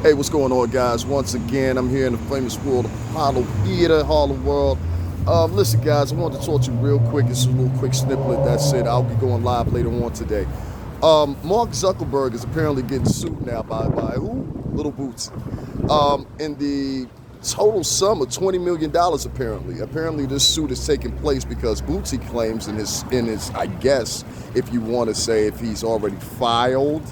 Hey, what's going on, guys? Once again, I'm here in the famous world of Apollo Theater, Harlem World. Listen, guys, I wanted to talk to you real quick. It's a little quick snippet. That's it. I'll be going live later on today. Mark Zuckerberg is apparently getting sued now by who? Little Boosie. In the total sum of $20 million, apparently. Apparently, this suit is taking place because Boosie claims in his, I guess, if you want to say, if he's already filed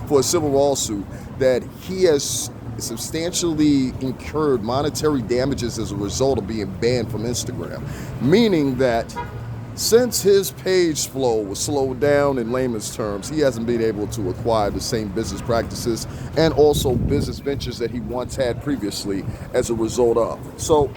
for a civil lawsuit, that he has substantially incurred monetary damages as a result of being banned from Instagram. Meaning that since his page flow was slowed down in layman's terms, he hasn't been able to acquire the same business practices and also business ventures that he once had previously as a result of. So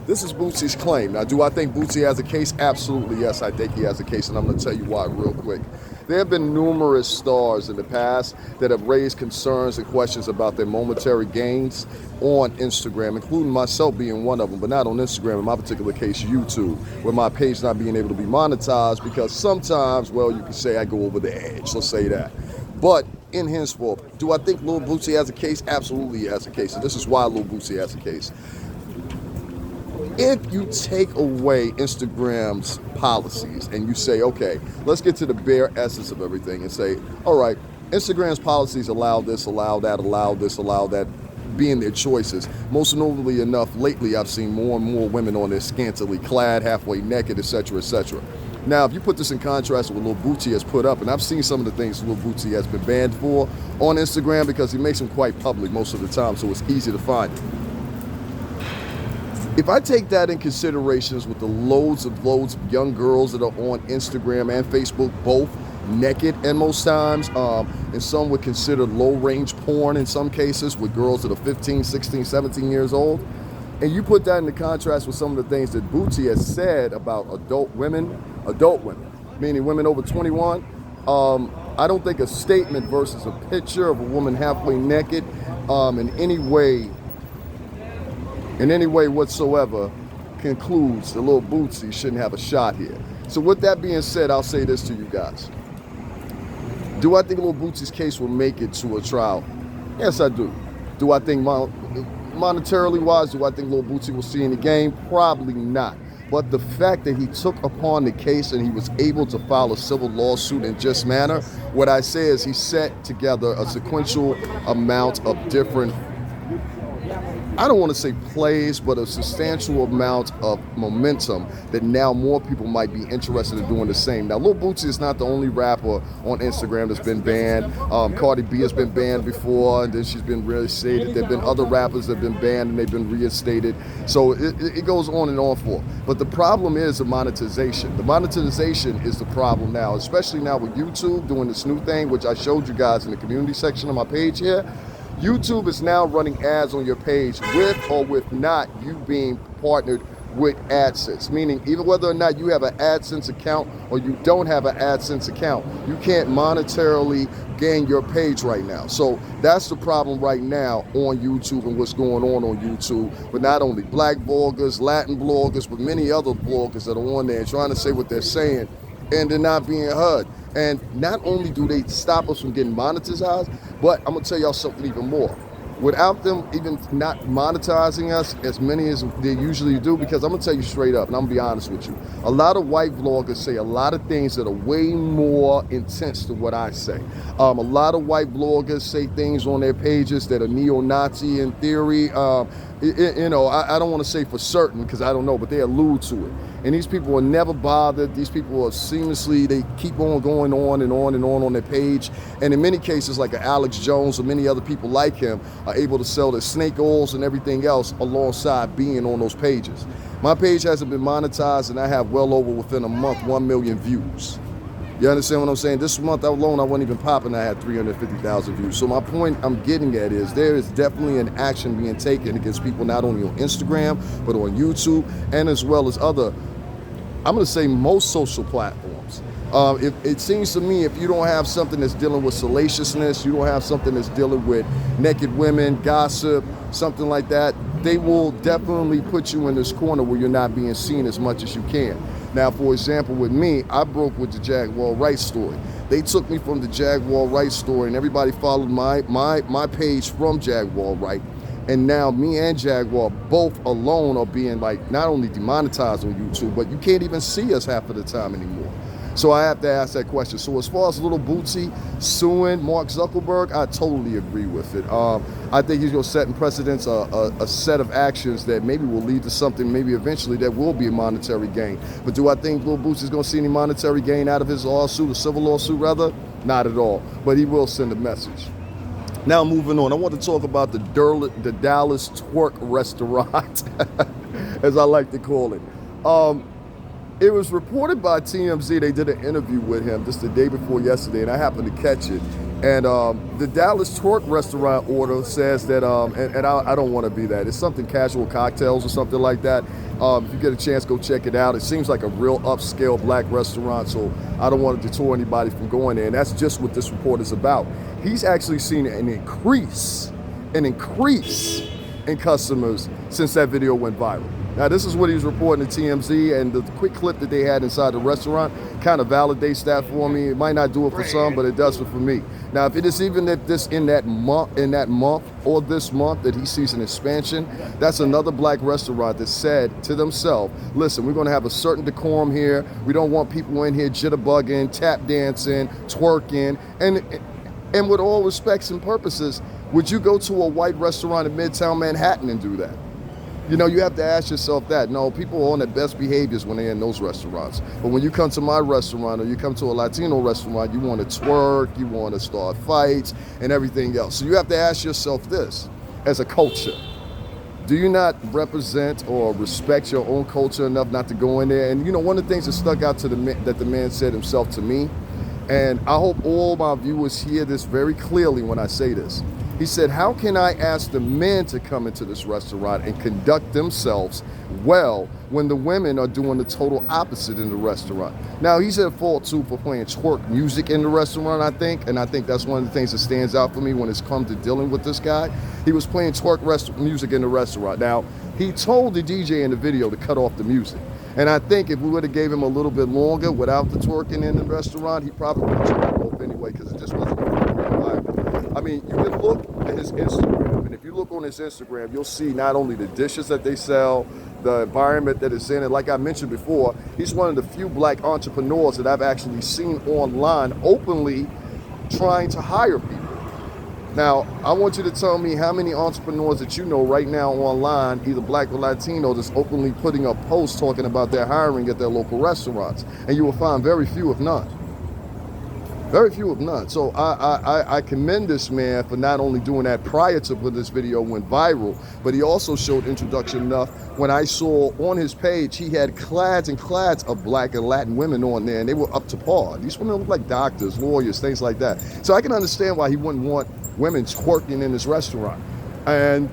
this is Boosie's claim. Now, do I think Boosie has a case? Absolutely, yes, I think he has a case, and I'm going to tell you why real quick. There have been numerous stars in the past that have raised concerns and questions about their momentary gains on Instagram, including myself being one of them, but not on Instagram, in my particular case, YouTube, where my page not being able to be monetized because sometimes, well, you can say I go over the edge, let's say that. But in henceforth, do I think Lil Boosie has a case? Absolutely he has a case, and this is why Lil Boosie has a case. If you take away Instagram's policies and you say, okay, let's get to the bare essence of everything and say, all right, Instagram's policies allow this, allow that, allow this, allow that, being their choices. Most notably enough, lately I've seen more and more women on there scantily clad, halfway naked, etc., etc. Now, if you put this in contrast with what Lil Boosie has put up, and I've seen some of the things Lil Boosie has been banned for on Instagram because he makes them quite public most of the time, so it's easy to find it. If I take that in considerations with the loads of young girls that are on Instagram and Facebook, both naked and most times, and some would consider low-range porn in some cases with girls that are 15, 16, 17 years old, and you put that into contrast with some of the things that Boosie has said about adult women, meaning women over 21, I don't think a statement versus a picture of a woman halfway naked in any way whatsoever concludes that Lil Boosie shouldn't have a shot here. So with that being said, I'll say this to you guys. Do I think Lil Boosie's case will make it to a trial? Yes, I do. Do I think monetarily wise, do I think Lil Boosie will see in the game? Probably not. But the fact that he took upon the case and he was able to file a civil lawsuit in just manner, what I say is he set together a sequential amount of different, I don't want to say plays, but a substantial amount of momentum that now more people might be interested in doing the same. Now, Lil Boosie is not the only rapper on Instagram that's been banned. Cardi B has been banned before, and then she's been reinstated. There have been other rappers that have been banned, and they've been reinstated. So it goes on and on for. But the problem is the monetization. The monetization is the problem now, especially now with YouTube doing this new thing, which I showed you guys in the community section of my page here. YouTube is now running ads on your page with or with not you being partnered with AdSense, meaning even whether or not you have an AdSense account or you don't have an AdSense account, you can't monetarily gain your page right now. So that's the problem right now on YouTube and what's going on YouTube with not only black bloggers, Latin bloggers, but many other bloggers that are on there and trying to say what they're saying and they're not being heard. And not only do they stop us from getting monetized, but I'm gonna tell y'all something even more. Without them even not monetizing us as many as they usually do, because I'm gonna tell you straight up, and I'm gonna be honest with you, a lot of white vloggers say a lot of things that are way more intense than what I say. A lot of white bloggers say things on their pages that are neo-Nazi in theory. I don't want to say for certain because I don't know, but they allude to it. And these people are never bothered. These people are seamlessly, they keep on going on and on and on their page. And in many cases, like Alex Jones or many other people like him, are able to sell their snake oils and everything else alongside being on those pages. My page hasn't been monetized, and I have well over, within a month, 1 million views. You understand what I'm saying? This month alone, I wasn't even popping. I had 350,000 views. So my point I'm getting at is there is definitely an action being taken against people not only on Instagram, but on YouTube, and as well as other, I'm going to say most social platforms. It seems to me if you don't have something that's dealing with salaciousness, you don't have something that's dealing with naked women, gossip, something like that, they will definitely put you in this corner where you're not being seen as much as you can. Now, for example, with me, I broke with the Jaguar Wright story. They took me from the Jaguar Wright story, and everybody followed my page from Jaguar Wright. And now me and Jaguar both alone are being like not only demonetized on YouTube, but you can't even see us half of the time anymore. So I have to ask that question. So as far as LILBOOSIE suing Mark Zuckerberg, I totally agree with it. I think he's going to set in precedence a set of actions that maybe will lead to something, maybe eventually that will be a monetary gain. But do I think LILBOOSIE is going to see any monetary gain out of his lawsuit, a civil lawsuit rather? Not at all. But he will send a message. Now moving on, I want to talk about the Dallas Twerk restaurant, as I like to call it. It was reported by TMZ, they did an interview with him just the day before yesterday, and I happened to catch it. And the Dallas Twerk restaurant order says that, and I don't want to be that, it's something casual cocktails or something like that. If you get a chance, go check it out. It seems like a real upscale black restaurant, so I don't want to deter anybody from going there. And that's just what this report is about. He's actually seen an increase in customers since that video went viral. Now, this is what he was reporting to TMZ, and the quick clip that they had inside the restaurant kind of validates that for me. It might not do it for some, but it does it for me. Now, if it is even that this in that month or this month that he sees an expansion, that's another black restaurant that said to themselves, listen, we're going to have a certain decorum here. We don't want people in here jitterbugging, tap dancing, twerking, and with all respects and purposes, would you go to a white restaurant in Midtown Manhattan and do that? You know, you have to ask yourself that. No, people are on their best behaviors when they're in those restaurants. But when you come to my restaurant or you come to a Latino restaurant, you want to twerk, you want to start fights and everything else. So you have to ask yourself this, as a culture, do you not represent or respect your own culture enough not to go in there? And you know, one of the things that stuck out to that the man said himself to me, and I hope all my viewers hear this very clearly when I say this. He said, how can I ask the men to come into this restaurant and conduct themselves well when the women are doing the total opposite in the restaurant? Now, he's at fault too for playing twerk music in the restaurant, I think, and I think that's one of the things that stands out for me when it's come to dealing with this guy. He was playing twerk music in the restaurant. Now, he told the DJ in the video to cut off the music. And I think if we would have gave him a little bit longer without the twerking in the restaurant, he probably would have turned it off anyway, because it just wasn't viable. I mean, you can look at his Instagram, and if you look on his Instagram, you'll see not only the dishes that they sell, the environment that it's in, and like I mentioned before, he's one of the few black entrepreneurs that I've actually seen online openly trying to hire people. Now, I want you to tell me how many entrepreneurs that you know right now online, either black or Latino, that's openly putting up posts talking about their hiring at their local restaurants, and you will find very few, if none. Very few of none. So I commend this man for not only doing that prior to when this video went viral, but he also showed introduction enough when I saw on his page he had clads and clads of black and Latin women on there, and they were up to par. These women look like doctors, lawyers, things like that. So I can understand why he wouldn't want women twerking in his restaurant. And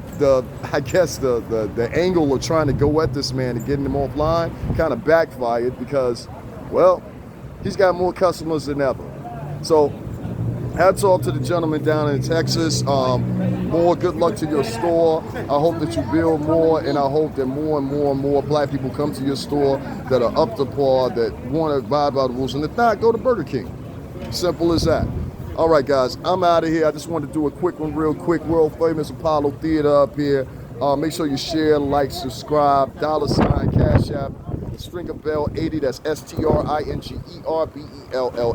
I guess the angle of trying to go at this man and getting him offline kind of backfired because, well, he's got more customers than ever. So, hats off to the gentleman down in Texas. More good luck to your store. I hope that you build more, and I hope that more and more and more black people come to your store that are up to par, that want to abide by the rules. And if not, go to Burger King. Simple as that. All right, guys, I'm out of here. I just wanted to do a quick one real quick. World famous Apollo Theater up here. Make sure you share, like, subscribe, $ Cash App. Stringer Bell 80, that's STRINGERBELL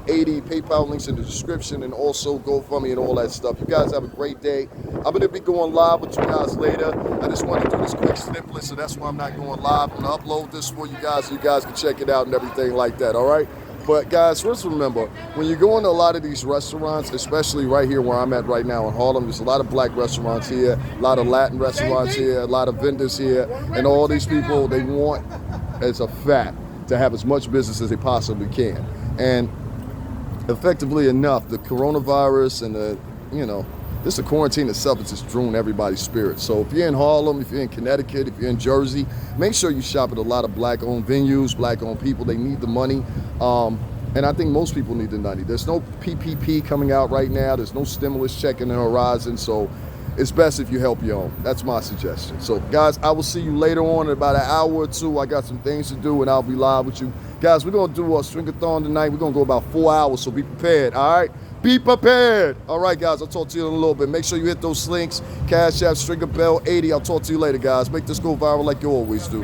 80. PayPal links in the description, and also GoFundMe and all that stuff. You guys have a great day. I'm going to be going live with you guys later. I just want to do this quick snippet, so that's why I'm not going live. I'm going to upload this for you guys so you guys can check it out and everything like that, all right? But guys, first remember, when you go into a lot of these restaurants, especially right here where I'm at right now in Harlem, there's a lot of black restaurants here, a lot of Latin restaurants here, a lot of vendors here, and all these people, they want, as a fact, to have as much business as they possibly can. And effectively enough, the coronavirus and the, the quarantine itself is just drawing everybody's spirit. So if you're in Harlem, if you're in Connecticut, if you're in Jersey, make sure you shop at a lot of black-owned venues, black-owned people. They need the money. And I think most people need the money. There's no PPP coming out right now. There's no stimulus check in the horizon. So it's best if you help your own. That's my suggestion. So guys, I will see you later on in about an hour or two. I got some things to do and I'll be live with you. Guys, we're gonna do a string-a-thon tonight. We're gonna go about 4 hours, so be prepared, all right? Be prepared. All right, guys, I'll talk to you in a little bit. Make sure you hit those links. Cash App, Stringer Bell 80. I'll talk to you later, guys. Make this go viral like you always do.